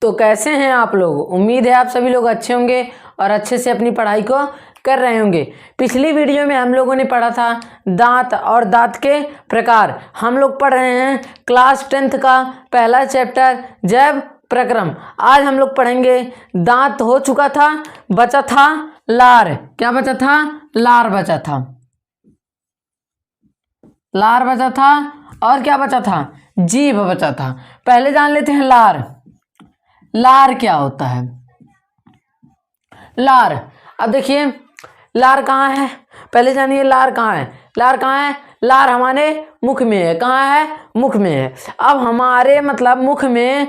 तो कैसे हैं आप लोग? उम्मीद है आप सभी लोग अच्छे होंगे और अच्छे से अपनी पढ़ाई को कर रहे होंगे। पिछली वीडियो में हम लोगों ने पढ़ा था दांत और दांत के प्रकार। हम लोग पढ़ रहे हैं क्लास 10th का पहला चैप्टर जैव प्रक्रम। आज हम लोग पढ़ेंगे दांत हो चुका था, बचा था लार। क्या बचा था? लार बचा था। लार बचा था और क्या बचा था? जीभ बचा था। पहले जान लेते हैं लार। लार क्या होता है? लार, अब देखिए लार कहाँ है, पहले जानिए लार कहाँ है। लार कहाँ है? लार हमारे मुख में है। कहाँ है? मुख में है। अब हमारे मतलब मुख में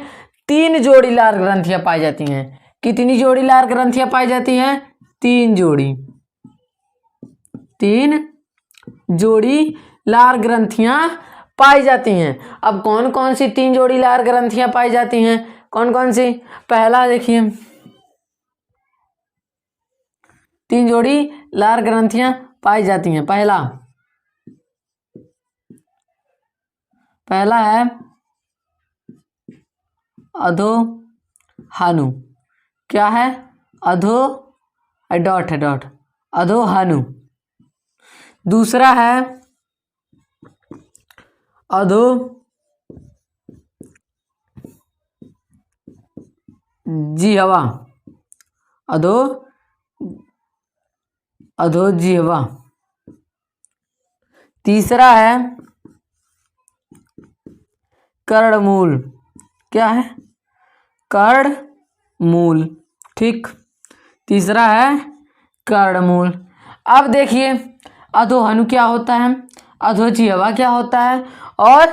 3 जोड़ी लार ग्रंथियां पाई जाती हैं। कितनी जोड़ी लार ग्रंथियां पाई जाती हैं? 3 जोड़ी। 3 जोड़ी लार ग्रंथियां पाई जाती हैं। अब कौन कौन सी 3 जोड़ी लार ग्रंथियां पाई जाती हैं? कौन कौन सी? पहला देखिए 3 जोड़ी लार ग्रंथियां पाई जाती हैं। पहला है अधोहानु। क्या है? डॉट है, डॉट, अधोहानु। दूसरा है अधो जिह्वा। अधोजिह्वा। तीसरा है कर्णमूल। क्या है? कर्णमूल। ठीक, तीसरा है कर्णमूल। अब देखिए अधोहनु क्या होता है, अधोजिह्वा क्या होता है और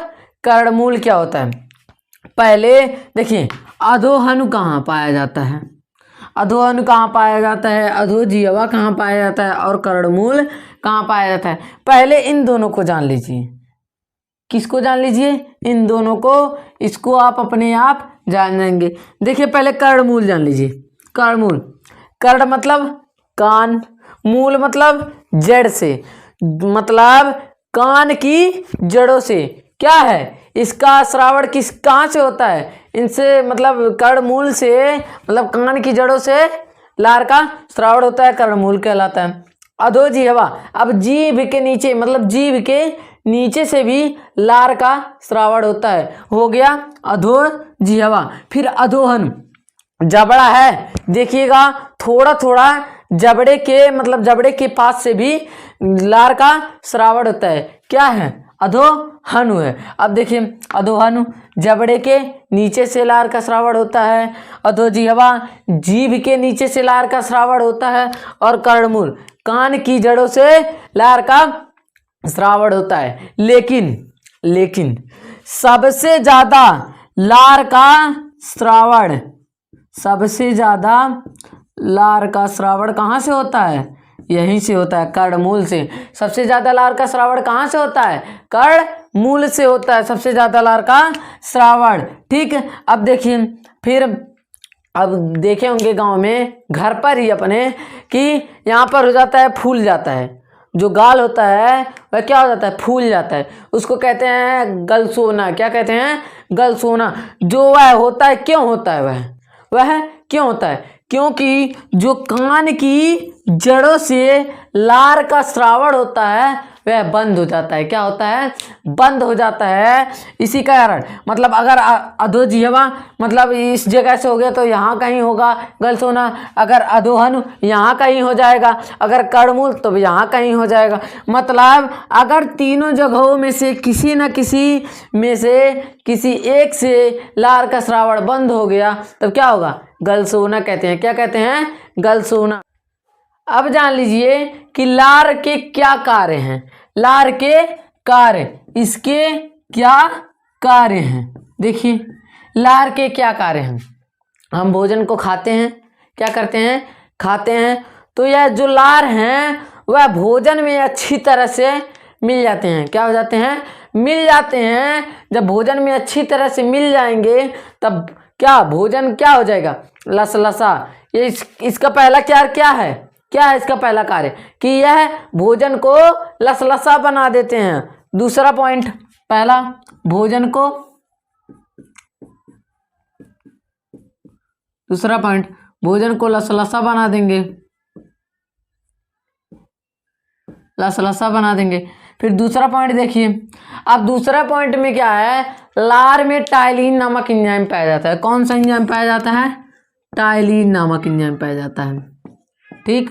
कर्णमूल क्या होता है। पहले देखिए अधोहनु कहाँ पाया जाता है, अधोहनु कहाँ पाया जाता है, अधोजिह्वा कहाँ पाया जाता है और कर्णमूल कहाँ पाया जाता है। पहले इन दोनों को जान लीजिए। किसको जान लीजिए? इन दोनों को। इसको आप अपने आप जान जाएंगे। देखिए पहले कर्णमूल जान लीजिए। कर्णमूल, कर्ण मतलब कान, मूल मतलब जड़ से, मतलब कान की जड़ों से। क्या है? इसका श्रावण कहाँ से होता है? इनसे मतलब कर्णमूल से, मतलब कान की जड़ों से लार का श्रावण होता है, कर्णमूल कहलाता है। अधोजिह्वा, अब जीभ के नीचे, मतलब जीभ के नीचे से भी लार का श्रावण होता है। हो गया अधोजिह्वा। फिर अधोहन, जबड़ा है, देखिएगा थोड़ा थोड़ा जबड़े के, मतलब जबड़े के पास से भी लार का श्रावण होता है। क्या है? अधोहनु है। अब देखिए अधोहनु, जबड़े के नीचे से लार का श्रावण होता है। अधोजिह्वा, जीभ के नीचे से लार का श्रावण होता है। और कर्णमूल, कान की जड़ों से लार का श्रावण होता है। लेकिन सबसे ज्यादा लार का श्रावण, सबसे ज्यादा लार का श्रावण कहाँ से होता है? यहीं से होता है, कर्णमूल से। सबसे ज्यादा लार का श्रावण कहाँ से होता है? कर्णमूल से होता है सबसे ज्यादा लार का श्रावण। ठीक, अब देखिए फिर, अब देखे होंगे गांव में, घर पर ही अपने, कि यहाँ पर हो जाता है, फूल जाता है। जो गाल होता है वह क्या हो जाता है? फूल जाता है। उसको कहते हैं गलसोना। क्या कहते हैं? गलसोना। जो वह होता है, क्यों होता है वह क्यों होता है? क्योंकि जो कान की जड़ों से लार का श्रावण होता है वह बंद हो जाता है। क्या होता है? बंद हो जाता है। इसी कारण, मतलब अगर अधोजिह्वा मतलब इस जगह से हो गया तो यहाँ कहीं होगा गलसोना, अगर अधोहनु यहाँ कहीं हो जाएगा, अगर कर्णमूल तो यहाँ कहीं हो जाएगा। मतलब अगर तीनों जगहों में से किसी न किसी में से किसी एक से लार का श्रावण बंद हो गया तब क्या होगा? गलसोना कहते हैं। क्या कहते हैं? गलसोना। अब जान लीजिए कि लार के क्या कार्य हैं। लार के कार्य, इसके क्या कार्य हैं? देखिए लार के क्या कार्य हैं। हम भोजन को खाते हैं, क्या करते हैं? खाते हैं। तो यह जो लार हैं वह भोजन में अच्छी तरह से मिल जाते हैं। क्या हो जाते हैं? मिल जाते हैं। जब भोजन में अच्छी तरह से मिल जाएंगे तब क्या भोजन क्या हो जाएगा? लसलसा। ये इसका पहला कार्य क्या है? क्या है इसका पहला कार्य? कि यह भोजन को लसलसा बना देते हैं। दूसरा पॉइंट, पहला भोजन को दूसरा पॉइंट, भोजन को लसलसा बना देंगे, लसलसा बना देंगे। फिर दूसरा पॉइंट देखिए, अब दूसरा पॉइंट में क्या है, लार में टाइलिन नामक एंजाइम पाया जाता है। कौन सा एंजाइम पाया जाता है? टाइलिन नामक एंजाइम पाया जाता है। ठीक,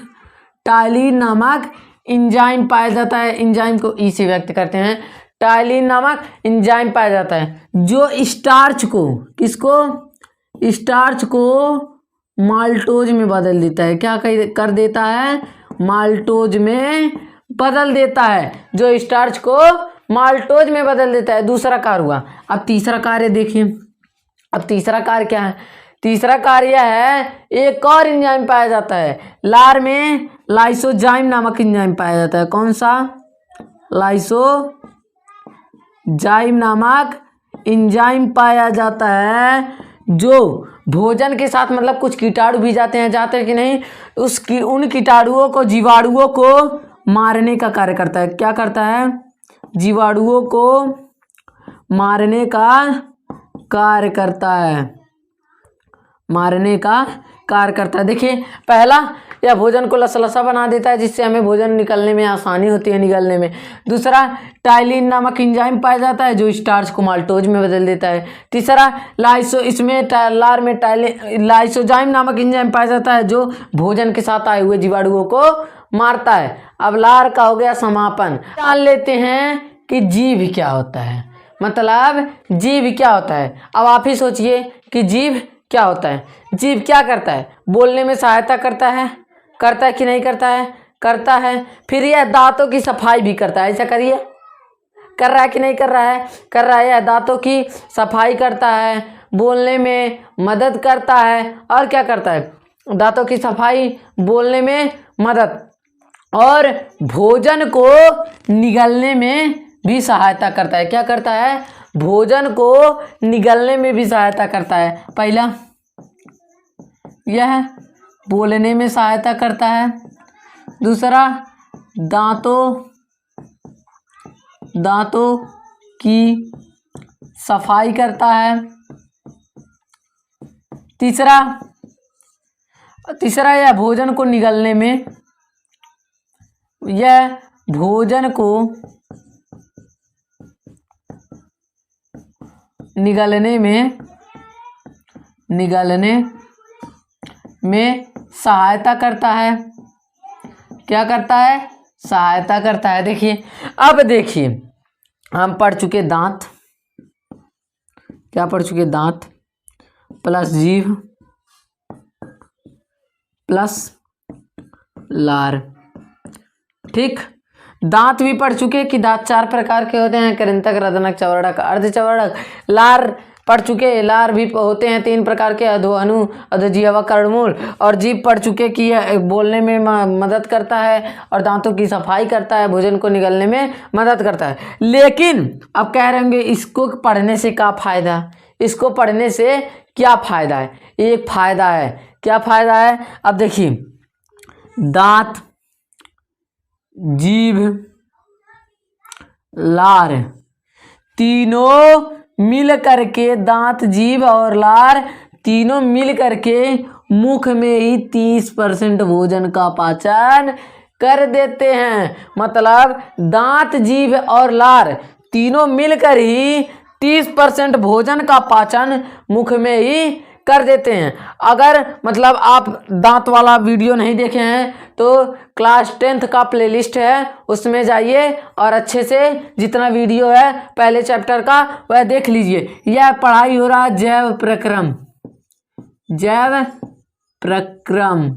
टाइलिन नामक एंजाइम पाया जाता है। एंजाइम को ई से व्यक्त करते हैं। टाइलिन नामक एंजाइम पाया जाता है जो स्टार्च को, किसको? स्टार्च को माल्टोज में बदल देता है। क्या कर देता है? माल्टोज में बदल देता है, जो स्टार्च को माल्टोज में बदल देता है। दूसरा कार्य हुआ। अब तीसरा कार्य देखिए, अब तीसरा कार्य क्या है? तीसरा कार्य है, एक और एंजाइम पाया जाता है लार में, लाइसोजाइम नामक एंजाइम पाया जाता है। कौन सा? लाइसोजाइम नामक एंजाइम पाया जाता है जो भोजन के साथ, मतलब कुछ कीटाणु भी जाते हैं कि नहीं, उन कीटाणुओं को, जीवाणुओं को मारने का कार्य करता है। क्या करता है? जीवाणुओं को मारने का कार्य करता है, मारने का कार्य करता है। देखिए, पहला, यह भोजन को लसलसा बना देता है जिससे हमें भोजन निकलने में आसानी होती है, निगलने में। दूसरा, टाइलिन नामक एंजाइम पाया जाता है जो स्टार्च को माल्टोज में बदल देता है। तीसरा, लार में लाइसोजाइम नामक एंजाइम पाया जाता है जो भोजन के साथ आए हुए जीवाणुओं को मारता है। अब लार का हो गया समापन। जान लेते हैं कि जीव क्या होता है, मतलब जीव क्या होता है। अब आप ही सोचिए कि जीव क्या होता है। जीव क्या करता है? बोलने में सहायता करता है कि नहीं करता है? करता है। फिर यह दांतों की सफाई भी करता है। ऐसा करिए, कर रहा है कि नहीं कर रहा है? कर रहा है। यह दांतों की सफाई करता है, बोलने में मदद करता है, और क्या करता है? दांतों की सफाई, बोलने में मदद, और भोजन को निगलने में भी सहायता करता है। क्या करता है? भोजन को निगलने में भी सहायता करता है। पहला, यह बोलने में सहायता करता है। दूसरा, दांतों की सफाई करता है। तीसरा, यह भोजन को निगलने में, यह भोजन को निगलने में सहायता करता है। क्या करता है? सहायता करता है। देखिए, अब देखिए, हम पढ़ चुके दांत, क्या पढ़ चुके? दांत प्लस जीभ प्लस लार। ठीक, दांत भी पढ़ चुके कि दांत 4 प्रकार के होते हैं, कृंतक, रदनक, चवर्णक, अर्धचवर्णक। लार पढ़ चुके, लार भी होते हैं 3 प्रकार के, अधोअनु, अधोजिह्वा, कर्णमूल। और जीभ पढ़ चुके कि यह बोलने में मदद करता है और दांतों की सफाई करता है, भोजन को निगलने में मदद करता है। लेकिन अब कह रहे होंगे इसको पढ़ने से क्या फायदा? इसको पढ़ने से क्या फायदा है? एक फायदा है। क्या फायदा है? अब देखिए, दांत, जीभ, लार तीनों मिल करके, दांत, जीभ और लार तीनों मिल करके मुख में ही 30% भोजन का पाचन कर देते हैं। मतलब दांत, जीभ और लार तीनों मिलकर ही 30% भोजन का पाचन मुख में ही कर देते हैं। अगर मतलब आप दांत वाला वीडियो नहीं देखे हैं तो क्लास 10th का प्लेलिस्ट है, उसमें जाइए और अच्छे से जितना वीडियो है पहले चैप्टर का वह देख लीजिए। यह पढ़ाई हो रहा है जैव प्रक्रम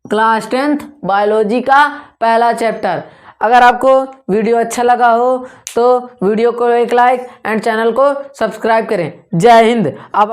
क्लास 10th बायोलॉजी का पहला चैप्टर। अगर आपको वीडियो अच्छा लगा हो तो वीडियो को एक लाइक एंड चैनल को सब्सक्राइब करें। जय हिंद। अब